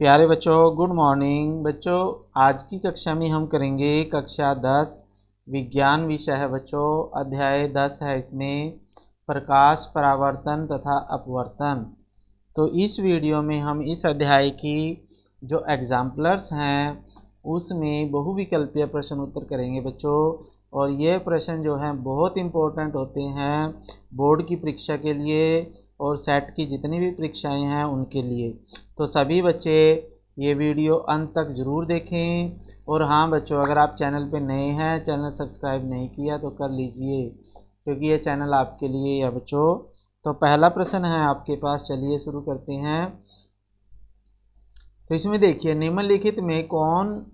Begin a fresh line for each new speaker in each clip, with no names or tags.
प्यारे बच्चों, good morning. बच्चों, आज की कक्षा में हम करेंगे कक्षा 10 विज्ञान विषय है बच्चों। अध्याय 10 है इसमें प्रकाश, परावर्तन तथा अपवर्तन। तो इस वीडियो में हम इस अध्याय की जो एग्जाम्पलर्स हैं उसमें बहुविकल्पीय प्रश्न उत्तर करेंगे बच्चों। और ये प्रश्न जो हैं बहुत इम्पोर्टेंट होते हैं बोर्ड की परीक्षा के लिए और सेट की जितनी भी परीक्षाएं हैं उनके लिए। तो सभी बच्चे ये वीडियो अंत तक ज़रूर देखें। और हाँ बच्चों, अगर आप चैनल पे नए हैं, चैनल सब्सक्राइब नहीं किया तो कर लीजिए, क्योंकि ये चैनल आपके लिए है बच्चों। तो पहला प्रश्न है आपके पास, चलिए शुरू करते हैं। तो इसमें देखिए, निम्नलिखित में कौन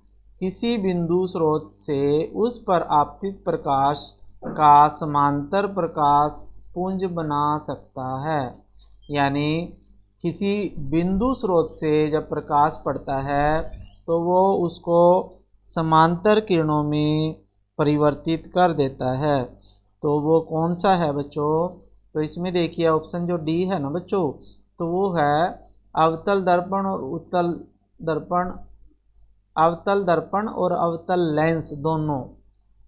किसी बिंदु स्रोत से उस पर आपतित प्रकाश का समांतर प्रकाश पुंज बना सकता है। यानी किसी बिंदु स्रोत से जब प्रकाश पड़ता है तो वो उसको समांतर किरणों में परिवर्तित कर देता है। तो वो कौन सा है बच्चों? तो इसमें देखिए ऑप्शन जो डी है ना बच्चों, तो वो है अवतल दर्पण और उत्तल दर्पण। अवतल दर्पण और अवतल लेंस दोनों,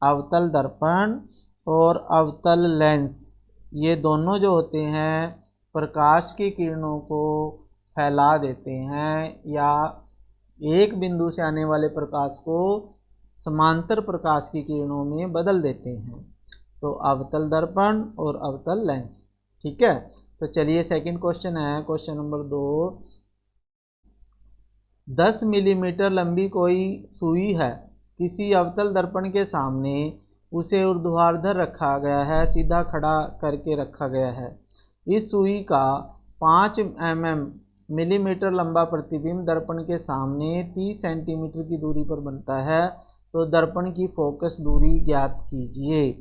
अवतल दर्पण और अवतल लेंस, ये दोनों जो होते हैं प्रकाश की किरणों को फैला देते हैं या एक बिंदु से आने वाले प्रकाश को समांतर प्रकाश की किरणों में बदल देते हैं। तो अवतल दर्पण और अवतल लेंस। ठीक है, तो चलिए सेकंड क्वेश्चन है, क्वेश्चन नंबर 2। 10 मिलीमीटर लंबी कोई सुई है, किसी अवतल दर्पण के सामने उसे ऊर्ध्वाधर रखा गया है, सीधा खड़ा करके रखा गया है। इस सुई का 5 मिलीमीटर लंबा प्रतिबिंब दर्पण के सामने 30 सेंटीमीटर की दूरी पर बनता है। तो दर्पण की फोकस दूरी ज्ञात कीजिए।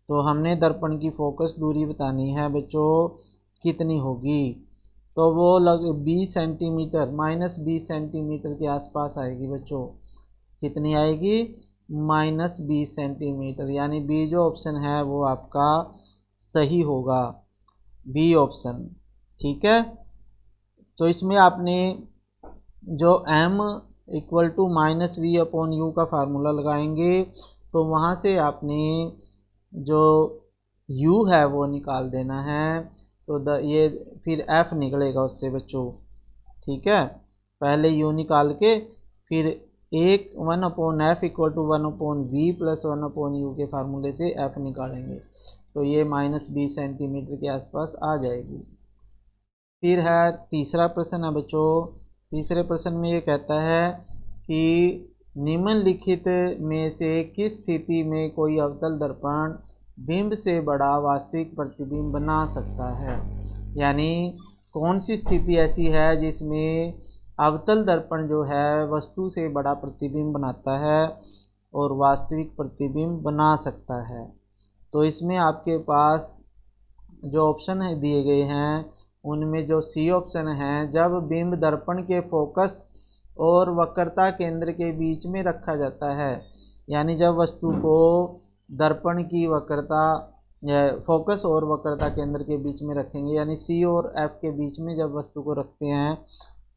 तो हमने दर्पण की फोकस दूरी बतानी है बच्चों, कितनी होगी? तो वो लग 20 सेंटीमीटर, -20 सेंटीमीटर के आसपास आएगी बच्चों। कितनी आएगी? -20 सेंटीमीटर। यानी बी जो ऑप्शन है वो आपका सही होगा, बी ऑप्शन। ठीक है, तो इसमें आपने जो m = -v/u का फार्मूला लगाएंगे तो वहाँ से आपने जो u है वो निकाल देना है। तो ये फिर f निकलेगा उससे बच्चों। ठीक है, पहले u निकाल के फिर 1/f = 1/v + 1/u के फार्मूले से f निकालेंगे तो ये -20 सेंटीमीटर के आसपास आ जाएगी। फिर है तीसरा प्रश्न है बच्चों। तीसरे प्रश्न में ये कहता है कि निम्नलिखित में से किस स्थिति में कोई अवतल दर्पण बिंब से बड़ा वास्तविक प्रतिबिंब बना सकता है। यानी कौन सी स्थिति ऐसी है जिसमें अवतल दर्पण जो है वस्तु से बड़ा प्रतिबिंब बनाता है और वास्तविक प्रतिबिंब बना सकता है। तो इसमें आपके पास जो ऑप्शन है दिए गए हैं उनमें जो सी ऑप्शन है, जब बिंब दर्पण के फोकस और वक्रता केंद्र के बीच में रखा जाता है। यानी जब वस्तु को दर्पण की वक्रता, फोकस और वक्रता केंद्र के बीच में रखेंगे, यानी सी और एफ के बीच में जब वस्तु को रखते हैं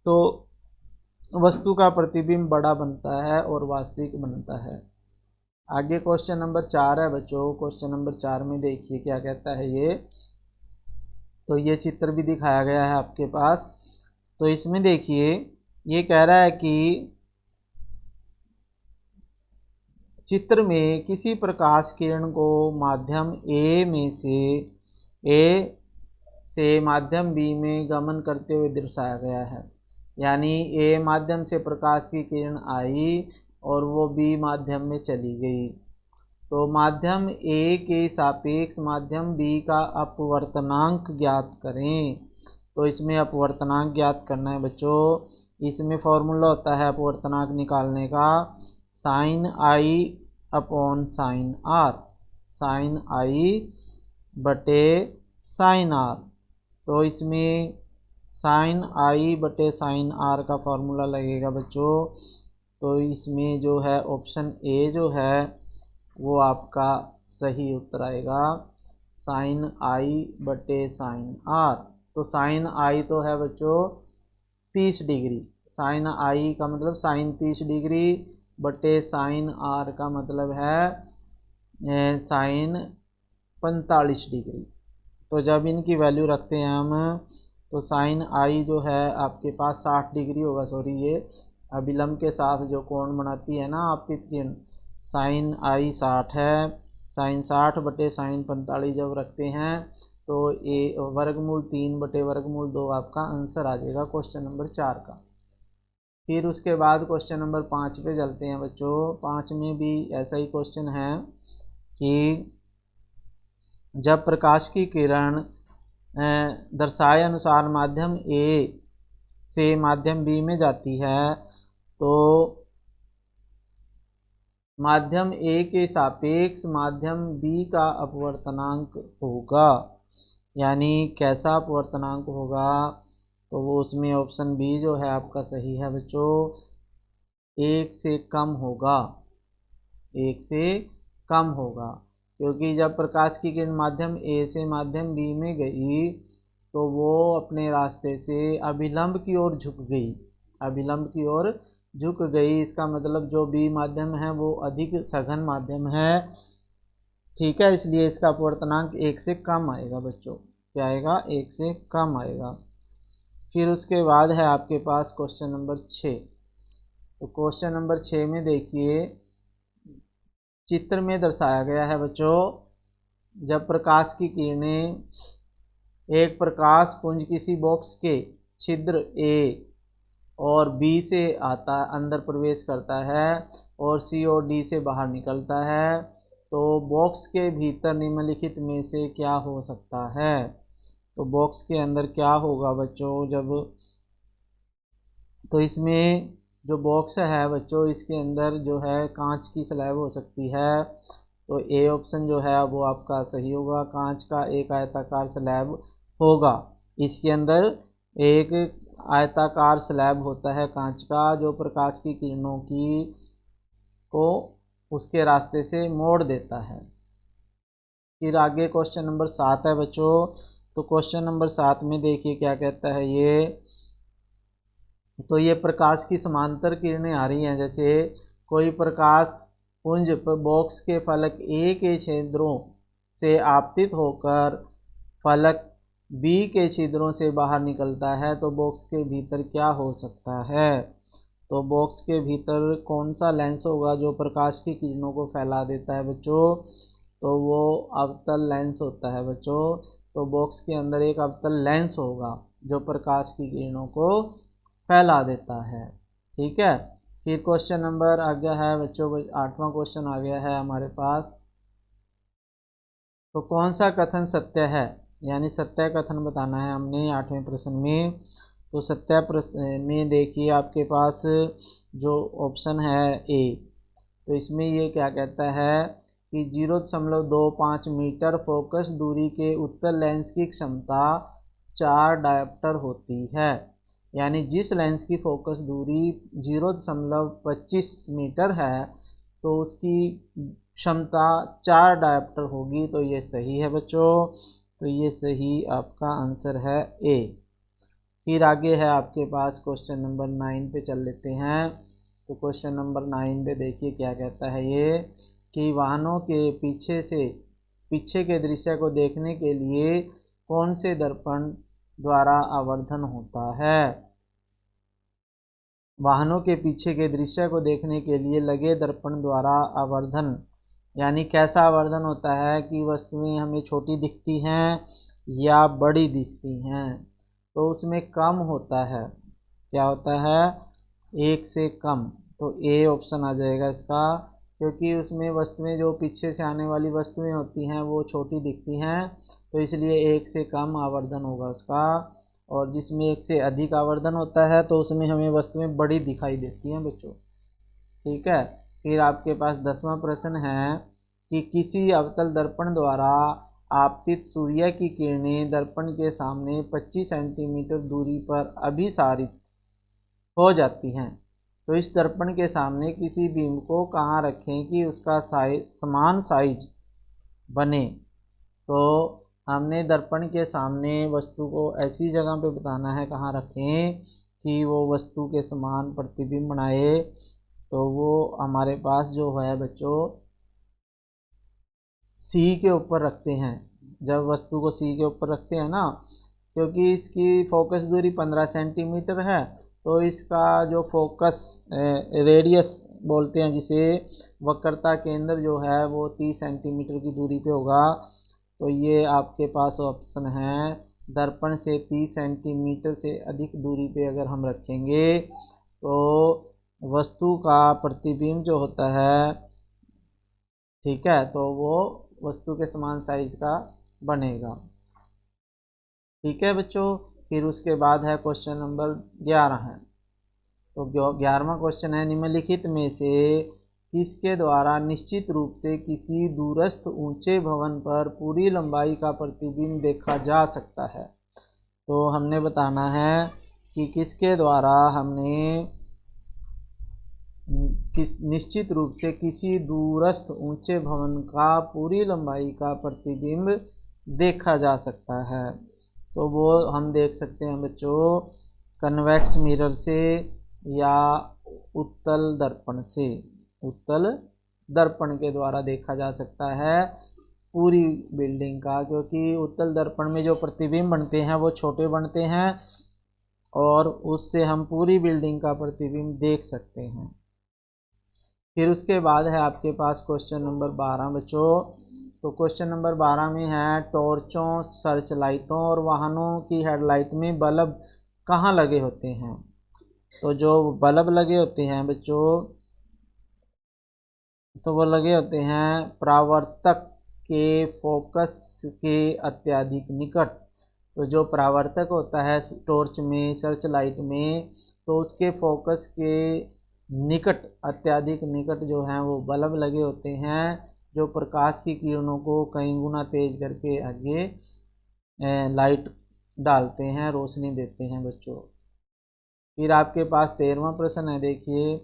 तो वस्तु का प्रतिबिंब बड़ा बनता है और वास्तविक बनता है। आगे क्वेश्चन नंबर 4 है बच्चों। क्वेश्चन नंबर 4 में देखिए क्या कहता है ये। तो ये चित्र भी दिखाया गया है आपके पास। तो इसमें देखिए ये कह रहा है कि चित्र में किसी प्रकाश किरण को माध्यम ए से माध्यम बी में गमन करते हुए दर्शाया गया है। यानी ए माध्यम से प्रकाश की किरण आई और वो बी माध्यम में चली गई। तो माध्यम ए के सापेक्ष माध्यम बी का अपवर्तनांक ज्ञात करें। तो इसमें अपवर्तनांक ज्ञात करना है बच्चों। इसमें फॉर्मूला होता है अपवर्तनांक निकालने का, sin i/sin r, sin i/sin r। तो इसमें sin i/sin r का फॉर्मूला लगेगा बच्चों। तो इसमें जो है ऑप्शन ए जो है वो आपका सही उत्तर आएगा, sin i/sin r। तो sin i तो है बच्चों 30 डिग्री, साइन आई का मतलब साइन 30 डिग्री बटे साइन आर का मतलब है साइन 45 डिग्री। तो जब इनकी वैल्यू रखते हैं हम तो साइन आई जो है आपके पास 60 डिग्री होगा। सॉरी, ये अभिलंब के साथ जो कोण बनाती है ना आपकी किरण, साइन आई 60 है। साइन 60 बटे साइन 45 जब रखते हैं तो ए वर्गमूल 3 बटे वर्गमूल 2 आपका आंसर आ जाएगा क्वेश्चन नंबर 4 का। फिर उसके बाद क्वेश्चन नंबर 5 पे चलते हैं बच्चों। 5 में भी ऐसा ही क्वेश्चन है कि जब प्रकाश की किरण दर्शाए अनुसार माध्यम ए से माध्यम बी में जाती है तो माध्यम ए के सापेक्ष माध्यम बी का अपवर्तनांक होगा। यानी कैसा अपवर्तनांक होगा, तो वो उसमें ऑप्शन बी जो है आपका सही है बच्चों, 1 से कम होगा। 1 से कम होगा, क्योंकि जब प्रकाश की किरण माध्यम ए से माध्यम बी में गई तो वो अपने रास्ते से अभिलंब की ओर झुक गई। अभिलंब की ओर झुक गई, इसका मतलब जो बी माध्यम है वो अधिक सघन माध्यम है। ठीक है, इसलिए इसका अपवर्तनांक 1 से कम आएगा बच्चों। क्या आएगा? 1 से कम आएगा। फिर उसके बाद है आपके पास क्वेश्चन नंबर 6। तो क्वेश्चन नंबर 6 में देखिए, चित्र में दर्शाया गया है बच्चों, जब प्रकाश की किरणें एक प्रकाश पुंज किसी बॉक्स के छिद्र ए और बी से आता अंदर प्रवेश करता है और सी और डी से बाहर निकलता है, तो बॉक्स के भीतर निम्नलिखित में से क्या हो सकता है? तो बॉक्स के अंदर क्या होगा बच्चों? तो इसमें जो बॉक्स है बच्चों, इसके अंदर जो है कांच की स्लैब हो सकती है। तो ए ऑप्शन जो है वो आपका सही होगा, कांच का एक आयताकार स्लैब होगा। इसके अंदर एक आयताकार स्लैब होता है कांच का, जो प्रकाश की किरणों को उसके रास्ते से मोड़ देता है। फिर आगे क्वेश्चन नंबर 7 है बच्चों। तो क्वेश्चन नंबर 7 में देखिए क्या कहता है ये। तो ये प्रकाश की समांतर किरणें आ रही हैं। जैसे कोई प्रकाश पुंज बॉक्स के फलक ए के छिद्रों से आपतित होकर फलक बी के छिद्रों से बाहर निकलता है, तो बॉक्स के भीतर क्या हो सकता है? तो बॉक्स के भीतर कौन सा लेंस होगा जो प्रकाश की किरणों को फैला देता है बच्चों? तो वो अवतल लेंस होता है बच्चों। तो बॉक्स के अंदर एक अवतल लेंस होगा जो प्रकाश की किरणों को फैला देता है। ठीक है। फिर क्वेश्चन नंबर आ गया है बच्चों, 8वां क्वेश्चन आ गया है हमारे पास। तो कौन सा कथन सत्य है, यानी सत्य कथन बताना है हमने 8वें प्रश्न में। तो सत्य प्रश्न में देखिए आपके पास जो ऑप्शन है ए, तो इसमें ये क्या कहता है कि 0.25 मीटर फोकस दूरी के उत्तल लेंस की क्षमता 4 डायोप्टर होती है। यानी जिस लेंस की फोकस दूरी 0.25 मीटर है तो उसकी क्षमता 4 डायोप्टर होगी। तो ये सही है बच्चों। तो ये सही आपका आंसर है ए। फिर आगे है आपके पास क्वेश्चन नंबर 9 पे चल लेते हैं। तो क्वेश्चन नंबर 9 पे देखिए क्या कहता है ये कि वाहनों के पीछे के दृश्य को देखने के लिए कौन से दर्पण द्वारा आवर्धन होता है? वाहनों के पीछे के दृश्य को देखने के लिए लगे दर्पण द्वारा आवर्धन, यानी कैसा आवर्धन होता है कि वस्तुएं हमें छोटी दिखती हैं या बड़ी दिखती हैं, तो उसमें कम होता है। क्या होता है? 1 से कम। तो ए ऑप्शन आ जाएगा इसका, क्योंकि उसमें वस्तुएं जो पीछे से आने वाली वस्तुएं होती हैं वो छोटी दिखती हैं, तो इसलिए 1 से कम आवर्धन होगा उसका। और जिसमें 1 से अधिक आवर्धन होता है तो उसमें हमें वस्तुएं बड़ी दिखाई देती हैं बच्चों। ठीक है। फिर आपके पास 10वां प्रश्न है कि किसी अवतल दर्पण द्वारा आपतित सूर्य की किरणें दर्पण के सामने 25 सेंटीमीटर दूरी पर अभिसारित हो जाती हैं, तो इस दर्पण के सामने किसी बीम को कहाँ रखें कि उसका समान साइज बने? तो हमने दर्पण के सामने वस्तु को ऐसी जगह पे बताना है, कहाँ रखें कि वो वस्तु के समान प्रतिबिंब बनाए, तो वो हमारे पास जो है बच्चों सी के ऊपर रखते हैं। जब वस्तु को सी के ऊपर रखते हैं ना, क्योंकि इसकी फोकस दूरी 15 सेंटीमीटर है, तो इसका जो फोकस रेडियस बोलते हैं जिसे, वक्रता केंद्र जो है वो 30 सेंटीमीटर की दूरी पे होगा। तो ये आपके पास ऑप्शन है, दर्पण से 30 सेंटीमीटर से अधिक दूरी पे अगर हम रखेंगे तो वस्तु का प्रतिबिंब जो होता है, ठीक है, तो वो वस्तु के समान साइज का बनेगा। ठीक है बच्चों, फिर उसके बाद है क्वेश्चन नंबर 11 है। तो 11वां क्वेश्चन है, निम्नलिखित में से किसके द्वारा निश्चित रूप से किसी दूरस्थ ऊंचे भवन पर पूरी लंबाई का प्रतिबिंब देखा जा सकता है। तो हमने बताना है कि किसके द्वारा हमने किस निश्चित रूप से किसी दूरस्थ ऊंचे भवन का पूरी लंबाई का प्रतिबिंब देखा जा सकता है। तो वो हम देख सकते हैं बच्चों, कन्वेक्स मिरर से या उत्तल दर्पण से। उत्तल दर्पण के द्वारा देखा जा सकता है पूरी बिल्डिंग का, क्योंकि उत्तल दर्पण में जो प्रतिबिंब बनते हैं वो छोटे बनते हैं और उससे हम पूरी बिल्डिंग का प्रतिबिंब देख सकते हैं। फिर उसके बाद है आपके पास क्वेश्चन नंबर 12 बच्चों। तो क्वेश्चन नंबर 12 में है, टॉर्चों, सर्च लाइटों और वाहनों की हेडलाइट में बल्ब कहाँ लगे होते हैं। तो जो बल्ब लगे होते हैं बच्चों, तो वो लगे होते हैं परावर्तक के फोकस के अत्यधिक निकट। तो जो परावर्तक होता है टॉर्च में, सर्च लाइट में, तो उसके फोकस के निकट, अत्यधिक निकट जो हैं वो बल्ब लगे होते हैं, जो प्रकाश की किरणों को कई गुना तेज करके आगे लाइट डालते हैं, रोशनी देते हैं बच्चों। फिर आपके पास 13वां प्रश्न है, देखिए।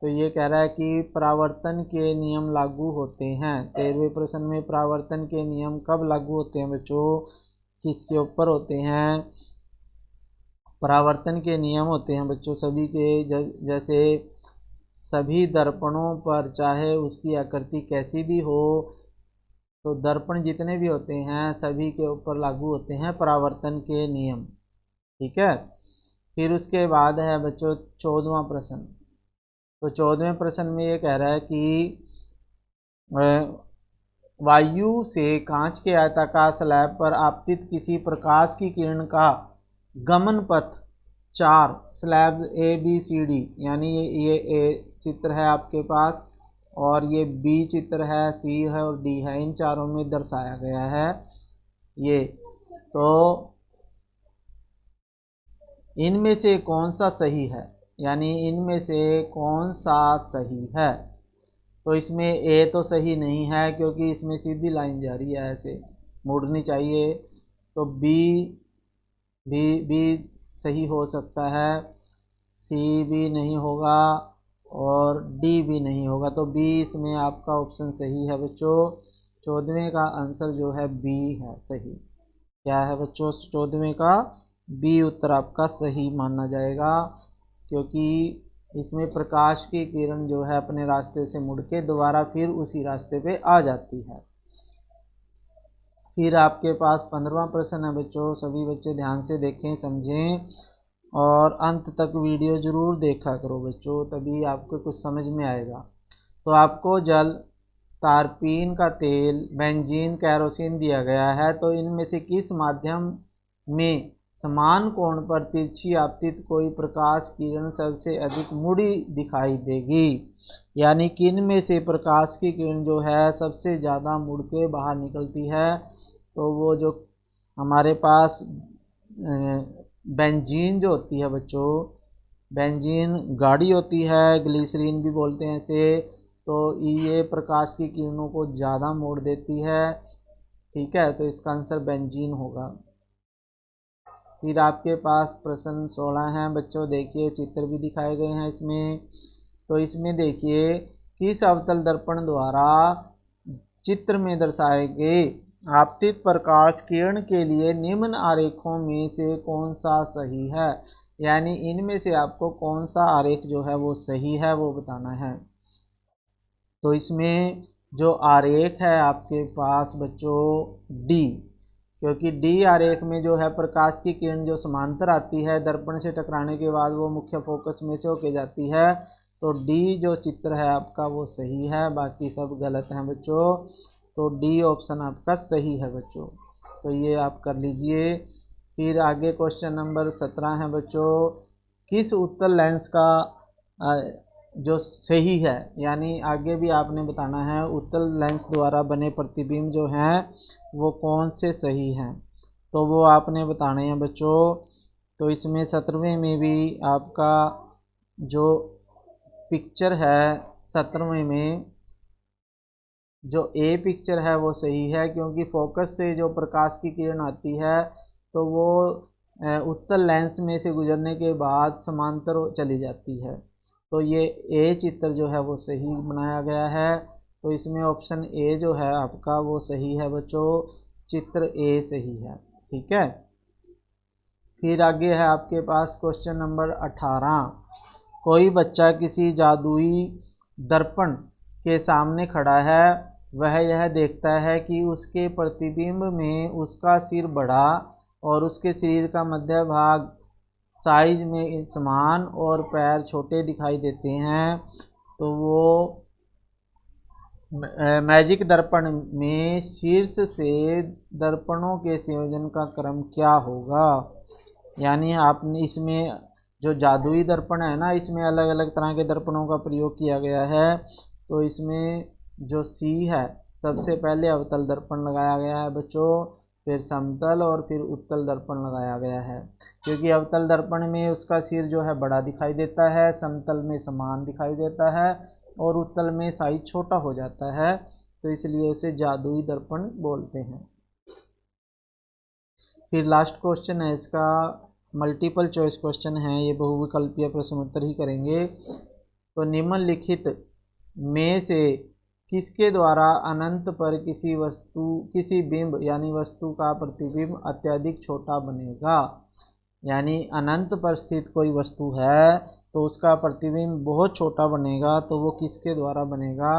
तो ये कह रहा है कि परावर्तन के नियम लागू होते हैं। 13वें प्रश्न में परावर्तन के नियम कब लागू होते हैं बच्चों, किसके ऊपर होते हैं। परावर्तन के नियम होते हैं बच्चों सभी के, जैसे सभी दर्पणों पर, चाहे उसकी आकृति कैसी भी हो, तो दर्पण जितने भी होते हैं सभी के ऊपर लागू होते हैं परावर्तन के नियम। ठीक है। फिर उसके बाद है बच्चों 14वां प्रश्न। तो 14वें प्रश्न में ये कह रहा है कि वायु से कांच के आयताकार स्लैब पर आपतित किसी प्रकाश की किरण का गमन पथ 4 स्लैब ABCD, यानी ये ए चित्र है आपके पास, और ये B चित्र है, C है और D है, इन चारों में दर्शाया गया है ये। तो इनमें से कौन सा सही है, यानी इनमें से कौन सा सही है। तो इसमें ए तो सही नहीं है, क्योंकि इसमें सीधी लाइन जा रही है, ऐसे मुड़नी चाहिए। तो बी सही हो सकता है, सी भी नहीं होगा और डी भी नहीं होगा। तो बी इसमें आपका ऑप्शन सही है बच्चों। 14वें का आंसर जो है बी है सही। क्या है बच्चों, 14वें का बी उत्तर आपका सही माना जाएगा, क्योंकि इसमें प्रकाश की किरण जो है अपने रास्ते से मुड़ के दोबारा फिर उसी रास्ते पे आ जाती है। फिर आपके पास 15वां प्रश्न है बच्चों, सभी बच्चे ध्यान से देखें, समझें और अंत तक वीडियो ज़रूर देखा करो बच्चों, तभी आपको कुछ समझ में आएगा। तो आपको जल, तारपीन का तेल, बेंजीन, कैरोसिन दिया गया है। तो इनमें से किस माध्यम में समान कोण पर तिरछी आपतित कोई प्रकाश किरण सबसे अधिक मुड़ी दिखाई देगी, यानी किन में से प्रकाश की किरण जो है सबसे ज़्यादा मुड़ के बाहर निकलती है। तो वो जो हमारे पास बेंजीन जो होती है बच्चों, बेंजीन गाढ़ी होती है, ग्लिसरीन भी बोलते हैं इसे, तो ये प्रकाश की किरणों को ज़्यादा मोड़ देती है। ठीक है, तो इसका आंसर बेंजीन होगा। फिर आपके पास प्रश्न 16 है बच्चों, देखिए चित्र भी दिखाए गए हैं इसमें। तो इसमें देखिए, किस अवतल दर्पण द्वारा चित्र में दर्शाए गए आपतित प्रकाश किरण के लिए निम्न आरेखों में से कौन सा सही है। यानी इनमें से आपको कौन सा आरेख जो है वो सही है वो बताना है। तो इसमें जो आरेख है आपके पास बच्चों डी, क्योंकि डी आरेख में जो है प्रकाश की किरण जो समांतर आती है दर्पण से टकराने के बाद वो मुख्य फोकस में से होके जाती है, तो डी जो चित्र है आपका वो सही है, बाकी सब गलत हैं बच्चों। तो डी ऑप्शन आपका सही है बच्चों, तो ये आप कर लीजिए। फिर आगे क्वेश्चन नंबर 17 है बच्चों, किस उत्तल लेंस का जो सही है, यानी आगे भी आपने बताना है उत्तल लेंस द्वारा बने प्रतिबिंब जो हैं वो कौन से सही हैं, तो वो आपने बताने हैं बच्चों। तो इसमें 17वें में भी आपका जो पिक्चर है 17वें में जो ए पिक्चर है वो सही है, क्योंकि फोकस से जो प्रकाश की किरण आती है तो वो उत्तल लेंस में से गुजरने के बाद समांतर चली जाती है, तो ये ए चित्र जो है वो सही बनाया गया है। तो इसमें ऑप्शन ए जो है आपका वो सही है बच्चों, चित्र ए सही है। ठीक है, फिर आगे है आपके पास क्वेश्चन नंबर 18, कोई बच्चा किसी जादुई दर्पण के सामने खड़ा है, वह यह देखता है कि उसके प्रतिबिंब में उसका सिर बड़ा और उसके शरीर का मध्य भाग साइज में समान और पैर छोटे दिखाई देते हैं, तो वो मैजिक दर्पण में शीर्ष से दर्पणों के संयोजन का क्रम क्या होगा। यानी आपने इसमें जो जादुई दर्पण है ना, इसमें अलग अलग तरह के दर्पणों का प्रयोग किया गया है, तो इसमें जो सी है सबसे पहले अवतल दर्पण लगाया गया है बच्चों, फिर समतल और फिर उत्तल दर्पण लगाया गया है, क्योंकि अवतल दर्पण में उसका सिर जो है बड़ा दिखाई देता है, समतल में समान दिखाई देता है और उत्तल में साइज छोटा हो जाता है, तो इसलिए उसे जादुई दर्पण बोलते हैं। फिर लास्ट क्वेश्चन है इसका मल्टीपल चॉइस क्वेश्चन है, ये बहुविकल्पीय प्रश्न उत्तर ही करेंगे। तो निम्नलिखित में से किसके द्वारा अनंत पर किसी बिंब यानी वस्तु का प्रतिबिंब अत्यधिक छोटा बनेगा। यानी अनंत पर स्थित कोई वस्तु है तो उसका प्रतिबिंब बहुत छोटा बनेगा, तो वो किसके द्वारा बनेगा,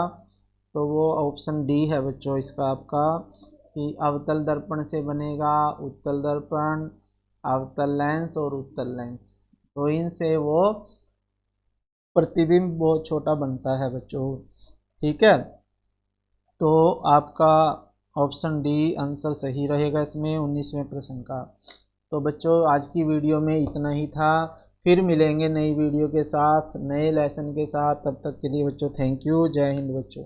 तो वो ऑप्शन डी है बच्चों इसका आपका, कि अवतल दर्पण से बनेगा, उत्तल दर्पण, अवतल लेंस और उत्तल लेंस, तो इनसे वो प्रतिबिंब बहुत छोटा बनता है बच्चों। ठीक है, तो आपका ऑप्शन डी आंसर सही रहेगा इसमें 19वें प्रश्न का। तो बच्चों आज की वीडियो में इतना ही था, फिर मिलेंगे नई वीडियो के साथ नए लेसन के साथ, तब तक के लिए बच्चों थैंक यू, जय हिंद बच्चों।